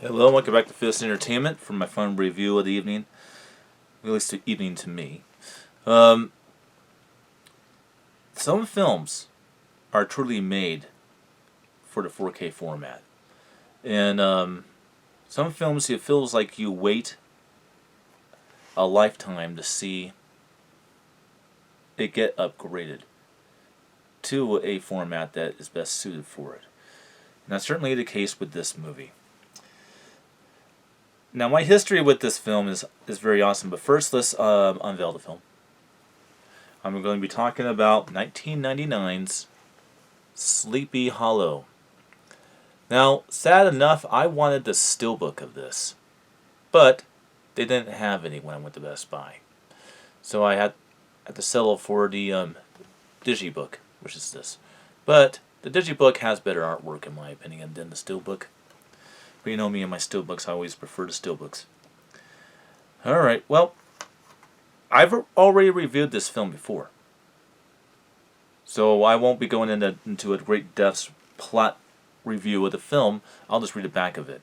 Hello, welcome back to Fist Entertainment for my fun review of the evening. At least the evening to me. Some films are truly made for the 4K format. And some films, it feels like you wait a lifetime to see it get upgraded to a format that is best suited for it. And that's certainly the case with this movie. Now, my history with this film is very awesome, but first let's unveil the film. I'm going to be talking about 1999's Sleepy Hollow. Now, sad enough, I wanted the steelbook of this, but they didn't have any when I went to Best Buy. So I had to settle for the digibook, which is this. But the digibook has better artwork, in my opinion, than the steelbook. But you know me and my steelbooks, I always prefer the steelbooks. Alright, well, I've already reviewed this film before. So I won't be going into a great depths plot review of the film. I'll just read the back of it.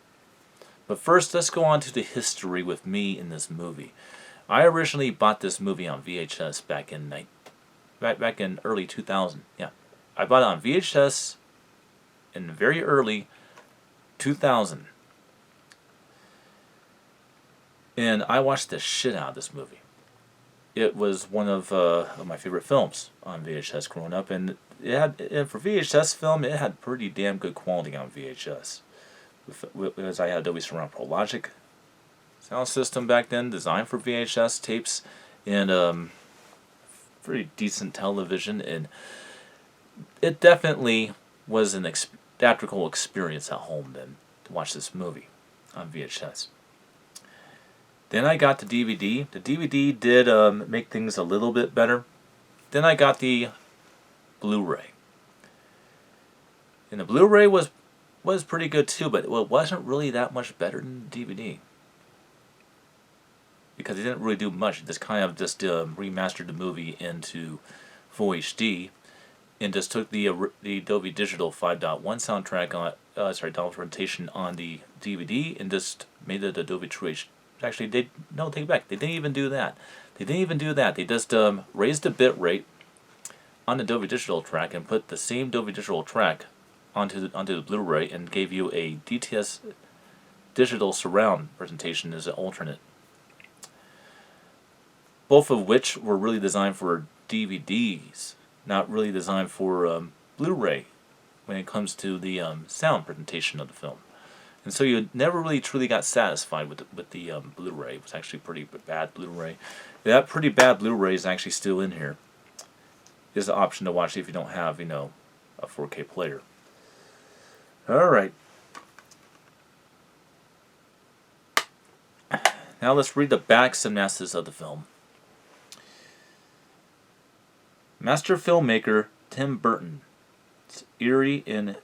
But first, let's go on to the history with me in this movie. I originally bought this movie on VHS back in early 2000. Yeah, I bought it on VHS in very early 2000. And I watched the shit out of this movie. It was one of my favorite films on VHS growing up, and for VHS film, it had pretty damn good quality on VHS. Because I had Adobe Surround Pro Logic sound system back then, designed for VHS tapes, and pretty decent television, and it definitely was an theatrical experience at home then to watch this movie on VHS. Then I got the DVD. The DVD did make things a little bit better. Then I got the Blu-ray. And the Blu-ray was pretty good too, but it wasn't really that much better than the DVD. Because it didn't really do much. It just kind of remastered the movie into Full HD. And just took the Adobe Digital 5.1 soundtrack on, documentation on the DVD and just made it Adobe True HD. Actually, take it back. They didn't even do that. They just raised the bit rate on the Adobe Digital track and put the same Adobe Digital track onto the Blu-ray and gave you a DTS digital surround presentation as an alternate. Both of which were really designed for DVDs, not really designed for Blu-ray when it comes to the sound presentation of the film. And so you never really truly got satisfied with the Blu-ray. It was actually pretty bad Blu-ray. That pretty bad Blu-ray is actually still in here. There's an option to watch if you don't have, a 4K player. Alright. Now let's read the back synopsis of the film. Master filmmaker Tim Burton's eerie and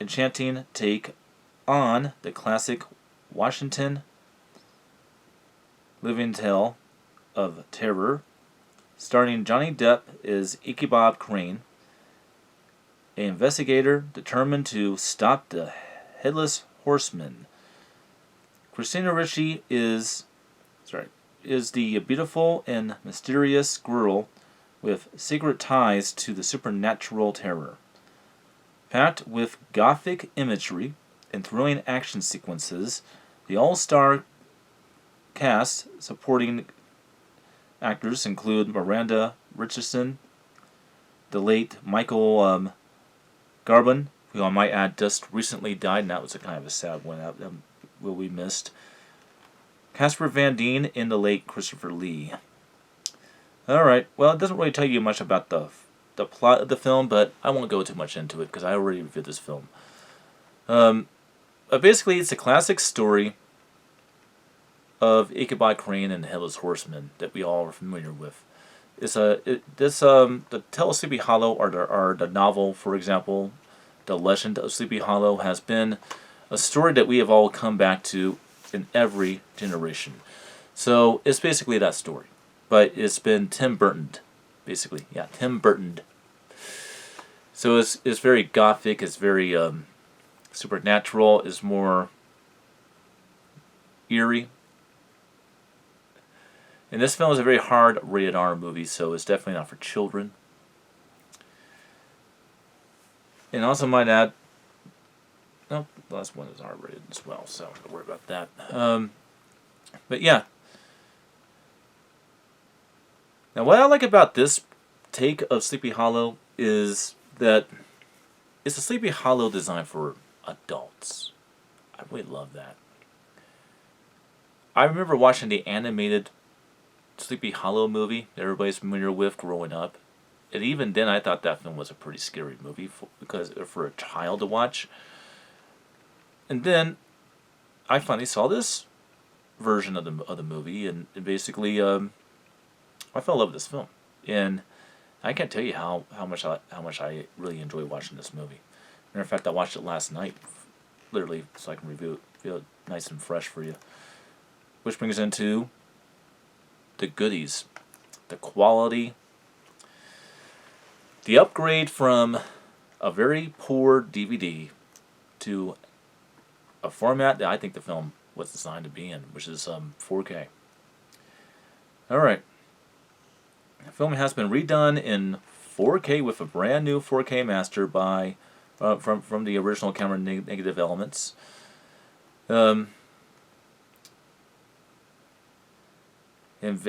enchanting take on the classic Washington living tale of terror, starring Johnny Depp as Ichabod Crane, an investigator determined to stop the Headless Horseman. Christina Ricci is the beautiful and mysterious girl with secret ties to the supernatural terror. Packed with gothic imagery and thrilling action sequences, the all-star cast supporting actors include Miranda Richardson, the late Michael Garbin, who I might add just recently died, and that was a kind of a sad one that we missed. Casper Van Dien and the late Christopher Lee. Alright, well, it doesn't really tell you much about the plot of the film, but I won't go too much into it because I already reviewed this film. Basically, it's a classic story of Ichabod Crane and the Headless Horseman that we all are familiar with. The Tale of Sleepy Hollow, or the novel, for example, The Legend of Sleepy Hollow, has been a story that we have all come back to in every generation. So it's basically that story, but it's been Tim Burtoned, basically. Yeah, Tim Burtoned. So it's very gothic. It's very supernatural. Is more eerie. And this film is a very hard rated R movie, so it's definitely not for children. And also might add, no, the last one is R rated as well, so don't worry about that. But yeah. Now what I like about this take of Sleepy Hollow is that it's a Sleepy Hollow designed for adults. I really love that. I remember watching the animated Sleepy Hollow movie that everybody's familiar with growing up. And even then I thought that film was a pretty scary movie for a child to watch. And then I finally saw this version of the movie, and basically I fell in love with this film. And I can't tell you how much I really enjoy watching this movie. Matter of fact, I watched it last night, literally, so I can review it, feel it nice and fresh for you. Which brings into the goodies, the quality, the upgrade from a very poor DVD to a format that I think the film was designed to be in, which is 4K. Alright. The film has been redone in 4K with a brand new 4K master by from the original camera negative elements. And with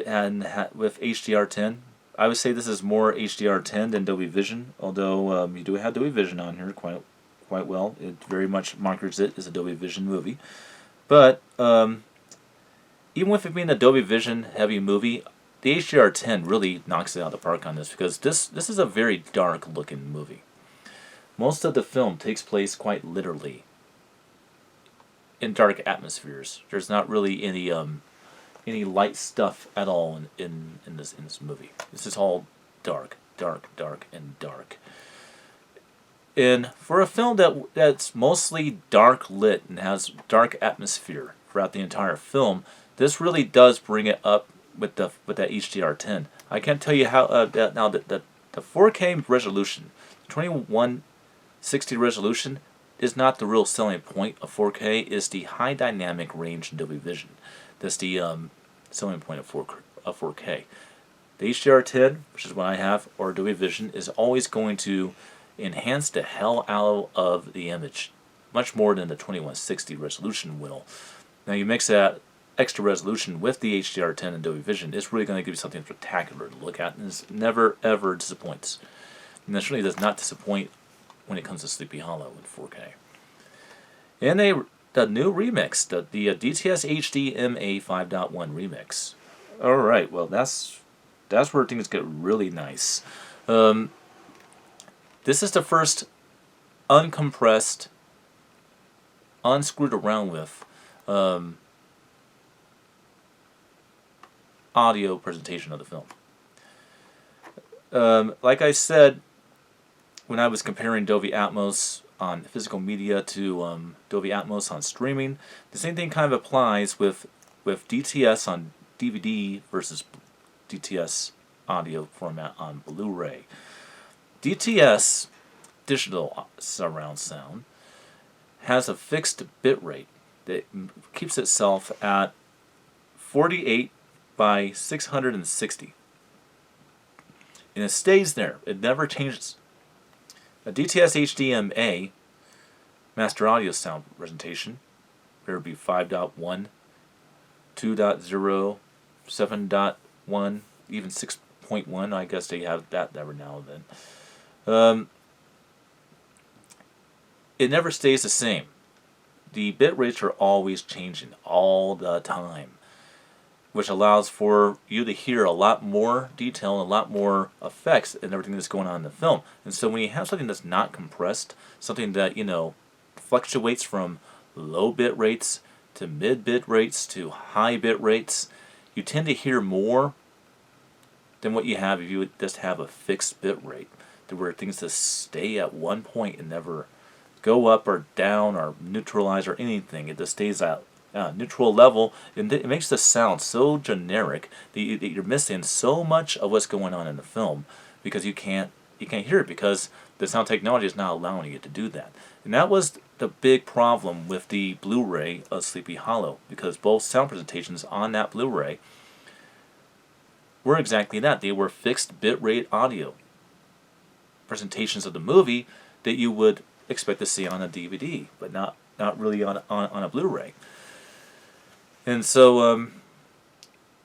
HDR10. I would say this is more HDR10 than Dolby Vision, although you do have Dolby Vision on here quite well. It very much markers it as a Dolby Vision movie. But even with it being a Dolby Vision heavy movie, the HDR10 really knocks it out of the park on this, because this is a very dark looking movie. Most of the film takes place quite literally in dark atmospheres. There's not really any light stuff at all in this movie. This is all dark, and dark. And for a film that's mostly dark lit and has dark atmosphere throughout the entire film, this really does bring it up with that HDR10. I can't tell you how now that the 4K resolution, 2160 resolution, is not the real selling point of 4K. Is the high dynamic range in Dolby Vision. That's the selling point of 4K. The HDR10, which is what I have, or Dolby Vision, is always going to enhance the hell out of the image, much more than the 2160 resolution will. Now you mix that extra resolution with the HDR10 and Dolby Vision, it's really going to give you something spectacular to look at, and it never ever disappoints. And this really does not disappoint when it comes to Sleepy Hollow in 4K. And the new remix, the DTS HD MA 5.1 remix. Alright, well that's where things get really nice. This is the first uncompressed, unscrewed around with audio presentation of the film. Like I said, when I was comparing Dolby Atmos on physical media to Dolby Atmos on streaming, the same thing kind of applies with DTS on DVD versus DTS audio format on Blu-ray. DTS, digital surround sound, has a fixed bit rate that keeps itself at 48 by 660. And it stays there. It never changes. A DTS HDMA master audio sound presentation, there would be 5.1, 2.0, 7.1, even 6.1. I guess they have that every now and then. It never stays the same. The bit rates are always changing all the time, which allows for you to hear a lot more detail and a lot more effects and everything that's going on in the film. And so when you have something that's not compressed, something that, fluctuates from low bit rates to mid bit rates to high bit rates, you tend to hear more than what you have if you would just have a fixed bit rate, to where things just stay at one point and never go up or down or neutralize or anything. It just stays at neutral level, and it makes the sound so generic that you're missing so much of what's going on in the film, because you can't hear it, because the sound technology is not allowing you to do that. And that was the big problem with the Blu-ray of Sleepy Hollow, because both sound presentations on that Blu-ray were exactly that. They were fixed bitrate audio presentations of the movie that you would expect to see on a DVD, but not really on a Blu-ray. And so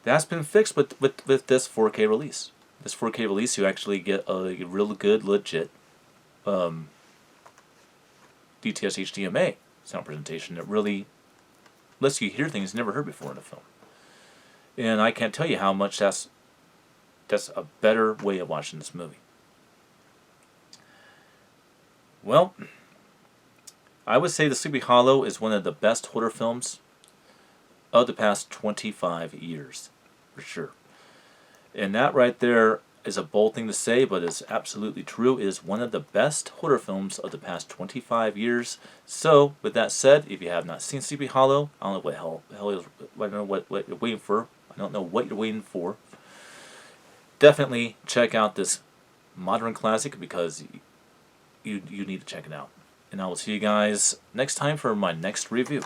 that's been fixed with this 4K release. This 4K release, you actually get a real good, legit DTS HDMA sound presentation that really lets you hear things you never heard before in a film. And I can't tell you how much that's a better way of watching this movie. Well, I would say The Sleepy Hollow is one of the best horror films of the past 25 years, for sure. And that right there is a bold thing to say, but it's absolutely true. It is one of the best horror films of the past 25 years. So, with that said, if you have not seen Sleepy Hollow, I don't know what hell is, I don't know what you're waiting for. I don't know what you're waiting for. Definitely check out this modern classic, because you need to check it out. And I will see you guys next time for my next review.